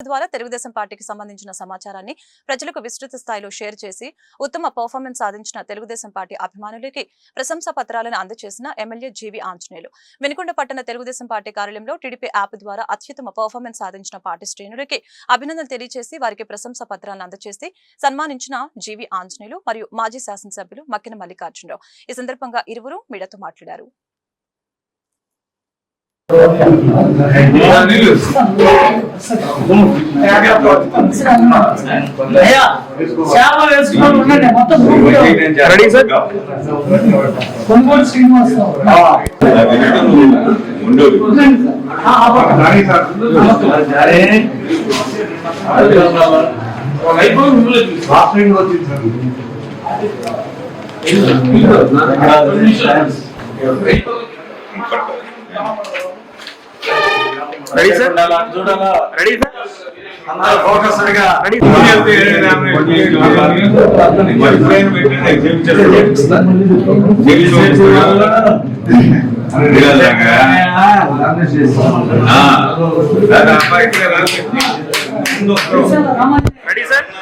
ద్వారా తెలుగుదేశం పార్టీకి సంబంధించిన సమాచారాన్ని ప్రజలకు విస్తృత స్థాయిలో షేర్ చేసి ఉత్తమ పర్ఫార్మెన్స్ సాధించిన తెలుగుదేశం పార్టీ అభిమానులకి ప్రశంసా పత్రాలను అందజేసిన ఎమ్మెల్యే జీవి ఆంజనేయులు వినుకొండ పట్టణ తెలుగుదేశం పార్టీ కార్యాలయంలో టీడీపీ యాప్ ద్వారా అత్యుత్తమ పర్ఫార్మెన్స్ సాధించిన పార్టీ శ్రేణులకి అభినందనలు తెలియజేసి వారికి ప్రశంసా పత్రాలను అందజేసి సన్మానించిన జీవి ఆంజనేయులు మరియు మాజీ శాసనసభ్యులు మక్కిన మల్లికార్జునరావు ఈ సందర్భంగా ఇరువురు మీడియాతో మాట్లాడారు. రెడీ సార్ రెడీ సార్ అందరూ ఫోకస్ గా రెడీ రెడీ సార్.